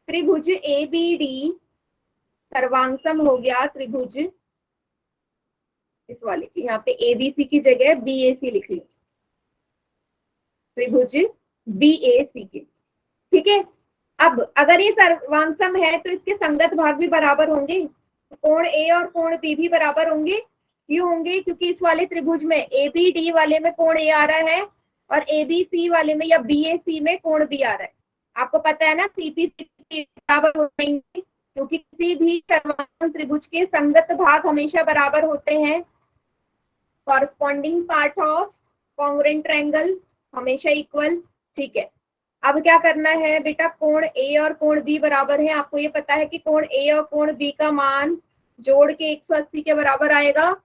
त्रिभुज ABD सर्वांगसम हो गया त्रिभुज, इस वाले की यहाँ पे ABC की जगह BAC लिख लो, त्रिभुज BAC के। ठीक है, अब अगर ये सर्वांगसम है तो इसके संगत भाग भी बराबर होंगे, कोण A और कोण B भी बराबर होंगे। क्यों होंगे? क्योंकि इस वाले त्रिभुज में ABD वाले में कोण A आ रहा है और ABC वाले में या BAC में कोण B आ रहा है। आपको पता है ना CP बराबर हो जाएंगे, क्योंकि किसी भी सर्वांगसम त्रिभुज के संगत भाग हमेशा बराबर होते हैं। Corresponding part of congruent triangle हमेशा इक्वल। ठीक है, अब क्या करना है बेटा, कोण A और कोण B बराबर है। आपको ये पता है कि कोण A और कोण B का मान जोड़ के 180 के बराबर आएगा।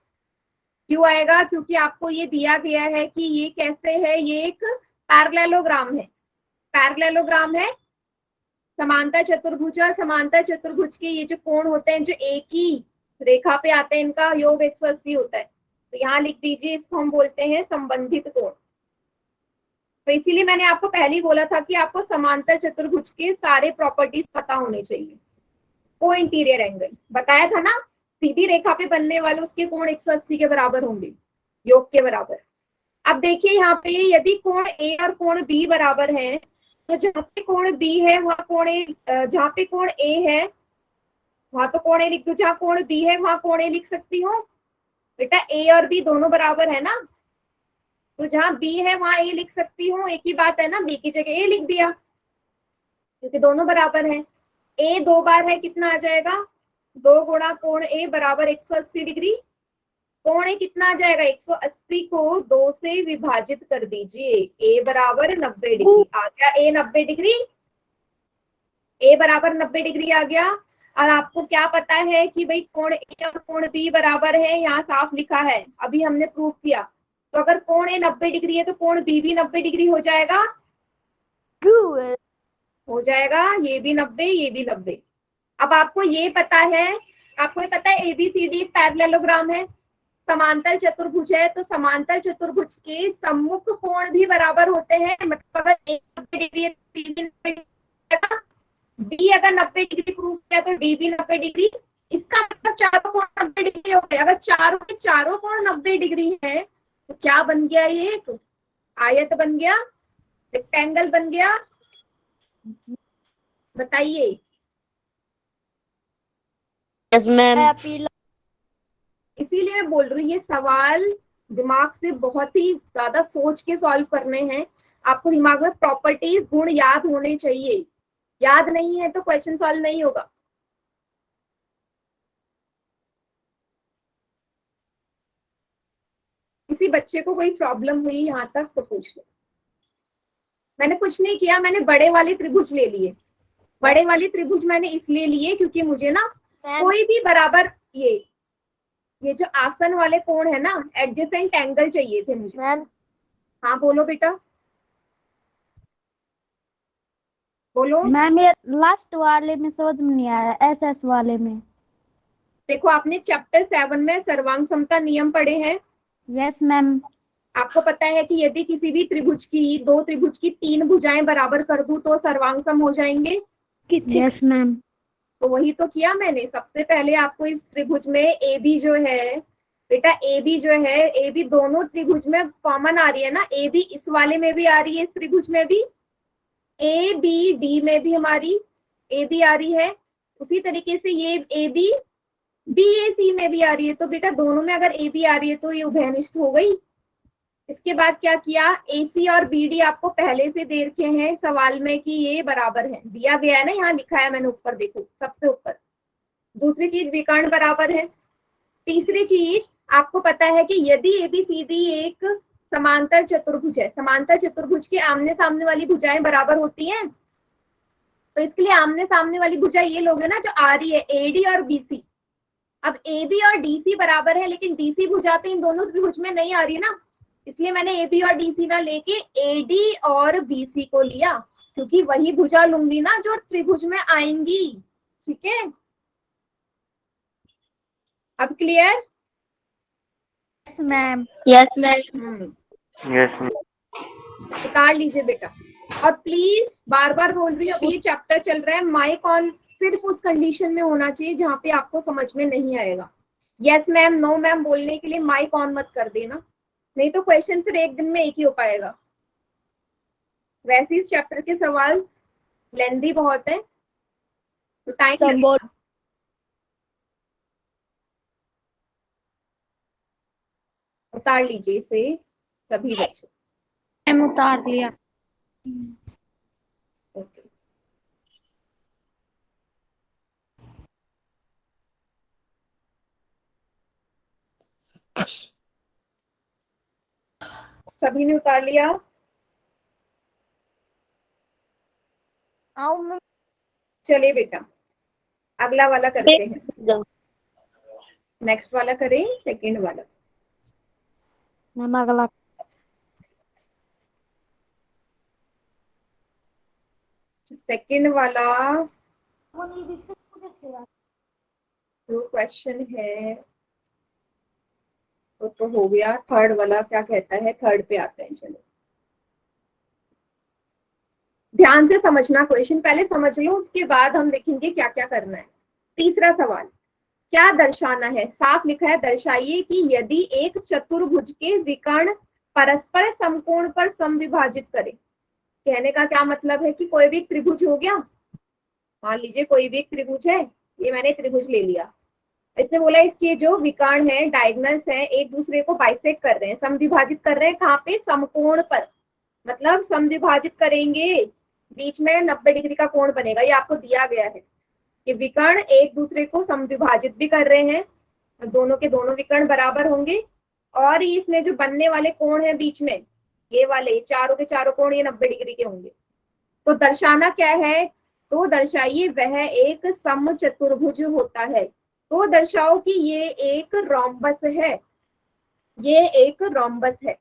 क्यों आएगा? क्योंकि आपको ये दिया गया है कि ये कैसे है, ये एक पैरेललोग्राम है। पैरेललोग्राम है, समांतर चतुर्भुज, और समांतर चतुर्भुज के ये जो कोण होते हैं जो एक ही रेखा पे आते हैं, इनका योग 180 होता है। तो यहाँ लिख दीजिए, इसको हम बोलते हैं संबंधित कोण। तो इसीलिए मैंने आपको पहले ही बोला था कि आपको समांतर चतुर्भुज के सारे प्रॉपर्टीज पता होने चाहिए। को इंटीरियर एंगल बताया था ना, सीधी रेखा पे बनने वाले उसके कोण 180 के बराबर होंगे, योग के बराबर। अब देखिए यहाँ पे यदि कोण A और कोण B बराबर है, तो जहाँ पे कोण B है वहां कोण A, जहाँ पे कोण A है वहां तो कोण A लिख दो, जहाँ कोण B है वहां कोण A लिख सकती हूँ बेटा। A और B दोनों बराबर है ना, तो जहाँ B है वहां A लिख सकती हूँ, एक ही बात है ना, B की जगह A लिख दिया क्योंकि दोनों बराबर है। A 2 बार है, कितना आ जाएगा, 2 गुणा कोण A बराबर 180 डिग्री। कोण A कितना आ जाएगा, 180 को 2 से विभाजित कर दीजिए, A बराबर 90 डिग्री आ गया। A 90 डिग्री, A बराबर 90 डिग्री आ गया। और आपको क्या पता है कि भाई कोण A और कोण B बराबर है, यहाँ साफ लिखा है, अभी हमने प्रूफ किया। तो अगर कोण A 90 डिग्री है तो कोण B भी 90 डिग्री हो जाएगा, हो जाएगा, ये भी 90, ये भी 90। अब आपको ये पता है, आपको ये पता है ABCD एक पैरेललोग्राम है, समांतर चतुर्भुज है, तो समांतर चतुर्भुज के सम्मुख कोण भी बराबर होते हैं। मतलब अगर A 90 डिग्री है तो B भी 90 डिग्री, डी अगर 90 डिग्री प्रूव किया तो डी भी 90 डिग्री, इसका मतलब चारों कोण 90 डिग्री हो गए। अगर चारों के चारों कोण 90 डिग्री है तो क्या बन गया, ये एक आयत बन गया, रेक्टेंगल बन गया। बताइए। Yes ma'am. इसीलिए मैं बोल रही हूँ ये सवाल दिमाग से बहुत ही ज्यादा सोच के सॉल्व करने हैं। आपको दिमाग में प्रॉपर्टीज, गुण याद होने चाहिए। याद नहीं है तो क्वेश्चन सॉल्व नहीं होगा। किसी बच्चे को कोई प्रॉब्लम हुई यहाँ तक तो पूछ लो। मैंने कुछ नहीं किया, मैंने बड़े वाले त्रिभुज ले लिए। बड़े वाले त्रिभुज मैंने इसलिए लिए क्योंकि मुझे ना कोई भी बराबर ये जो आसन वाले कोण है ना, एडजेसेंट एंगल चाहिए थे मुझे। हाँ बोलो बेटा, बोलो। मैम ये लास्ट वाले में समझ में नहीं आया, एसएस वाले में। देखो आपने चैप्टर 7 में सर्वांग समता नियम पढ़े हैं। Yes ma'am. आपको पता है कि यदि किसी भी त्रिभुज की, दो त्रिभुज की 3 भुजाएं बराबर कर दूं तो सर्वांग सम हो जाएंगे। Yes ma'am. तो वही तो किया मैंने। सबसे पहले आपको इस त्रिभुज में ए बी जो है बेटा, ए बी जो है, ए बी दोनों त्रिभुज में कॉमन आ रही है ना। ए बी इस वाले में भी आ रही है, इस त्रिभुज में भी। ए बी डी में भी हमारी ए बी आ रही है। उसी तरीके से ये ए बी बी ए सी में भी आ रही है। तो बेटा दोनों में अगर ए बी आ रही है तो ये उभयनिष्ठ हो गई। इसके बाद क्या किया, ए सी और बी डी आपको पहले से दे रखे हैं सवाल में कि ये बराबर है, दिया गया है ना, यहाँ लिखा है मैंने ऊपर, देखो सबसे ऊपर। दूसरी चीज विकर्ण बराबर है। तीसरी चीज आपको पता है कि यदि ए बी सी डी एक समांतर चतुर्भुज है, समांतर चतुर्भुज के आमने सामने वाली भुजाएं बराबर होती हैं। तो इसके लिए आमने सामने वाली भुजा ये लोग है ना जो आ रही है, ए डी और बी सी। अब ए बी और डी सी बराबर है, लेकिन डी सी भुजा तो इन दोनों त्रिभुज में नहीं आ रही ना, इसलिए मैंने ए बी और डी सी ना लेके ए डी और बी सी को लिया, क्योंकि वही भुजा लूंगी ना जो त्रिभुज में आएंगी। ठीक है, अब clear? Yes ma'am. Yes ma'am. Yes उतार लीजिए बेटा। और प्लीज बार बार बोल रही हूँ, अब ये चैप्टर चल रहा है, माइक ऑन सिर्फ उस कंडीशन में होना चाहिए जहां पे आपको समझ में नहीं आएगा। यस मैम, नो मैम बोलने के लिए माइक ऑन मत कर देना, नहीं तो क्वेश्चन फिर एक दिन में एक ही हो पाएगा। वैसे इस चैप्टर के सवाल लेंदी बहुत है तो टाइम लगेगा। उतार लीजिए इसे सभी बच्चे। मैम उतार दिया। ओके, सभी ने उतार लिया? चलिए बेटा अगला वाला करते हैं। नेक्स्ट वाला करें, सेकंड वाला। मैम अगला। सेकंड वाला जो क्वेश्चन है तो हो गया। थर्ड वाला क्या कहता है, थर्ड पे आते हैं। चलो ध्यान से समझना, क्वेश्चन पहले समझ लो, उसके बाद हम देखेंगे क्या क्या करना है। तीसरा सवाल क्या दर्शाना है, साफ लिखा है, दर्शाइए कि यदि एक चतुर्भुज के विकर्ण परस्पर समकोण पर समविभाजित करें। कहने का क्या मतलब है कि कोई भी एक त्रिभुज हो गया, मान लीजिए कोई भी एक त्रिभुज है, ये मैंने त्रिभुज ले लिया। इसने बोला इसके जो विकर्ण है, डायगोनल्स है, एक दूसरे को बाइसेक्ट कर रहे हैं, समविभाजित कर रहे हैं। कहाँ पे, समकोण पर। मतलब समविभाजित करेंगे, बीच में 90 डिग्री का कोण बनेगा। ये आपको दिया गया है कि विकर्ण एक दूसरे को समविभाजित भी कर रहे हैं, दोनों के दोनों विकर्ण बराबर होंगे, और इसमें जो बनने वाले कोण है बीच में, ये वाले चारों के चारों कोण ये 90 डिग्री के होंगे। तो दर्शाना क्या है, तो दर्शाइए वह एक समचतुर्भुज होता है। तो दर्शाओ कि ये एक रोम्बस है, ये एक रोम्बस है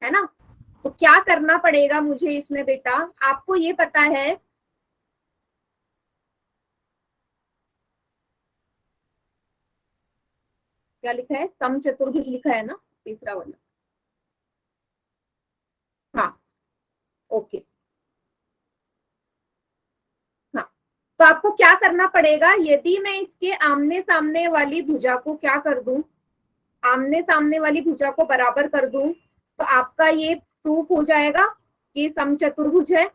ना। तो क्या करना पड़ेगा मुझे इसमें बेटा, आपको ये पता है क्या लिखा है, समचतुर्भुज लिखा है ना, तीसरा वाला। हाँ ओके, हाँ तो आपको क्या करना पड़ेगा, यदि मैं इसके आमने सामने वाली भुजा को क्या कर दूं, आमने सामने वाली भुजा को बराबर कर दूं, तो आपका ये प्रूफ हो जाएगा कि समचतुर्भुज है।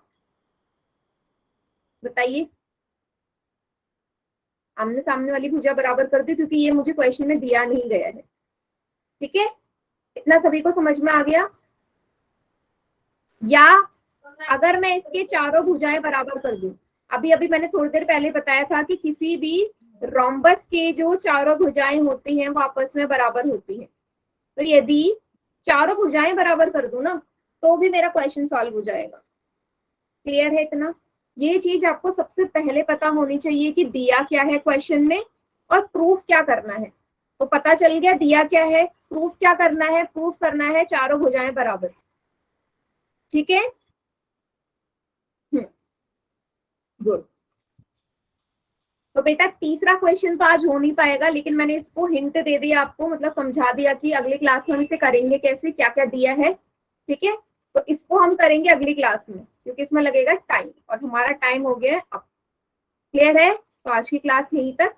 बताइए, आमने सामने वाली भुजा बराबर कर दूं, क्योंकि ये मुझे क्वेश्चन में दिया नहीं गया है। ठीक है, इतना सभी को समझ में आ गया? या अगर मैं इसके चारों भुजाएं बराबर कर दूं, अभी अभी मैंने थोड़ी देर पहले बताया था कि किसी भी रोम्बस के जो चारों भुजाएं होती हैं वो आपस में बराबर होती हैं। तो यदि चारों भुजाएं बराबर कर दूं ना, तो भी मेरा क्वेश्चन सॉल्व हो जाएगा। क्लियर है इतना? ये चीज आपको सबसे पहले पता होनी चाहिए कि दिया क्या है क्वेश्चन में और प्रूफ क्या करना है। तो पता चल गया दिया क्या है, प्रूफ क्या करना है, प्रूफ करना है चारों भुजाएं बराबर। ठीक है, गुड। तो बेटा तीसरा क्वेश्चन तो आज हो नहीं पाएगा, लेकिन मैंने इसको हिंट दे दिया आपको, मतलब समझा दिया कि अगली क्लास में हम इसे करेंगे कैसे, क्या क्या दिया है। ठीक है, तो इसको हम करेंगे अगली क्लास में, क्योंकि इसमें लगेगा टाइम और हमारा टाइम हो गया है अब। क्लियर है? तो आज की क्लास यहीं तक।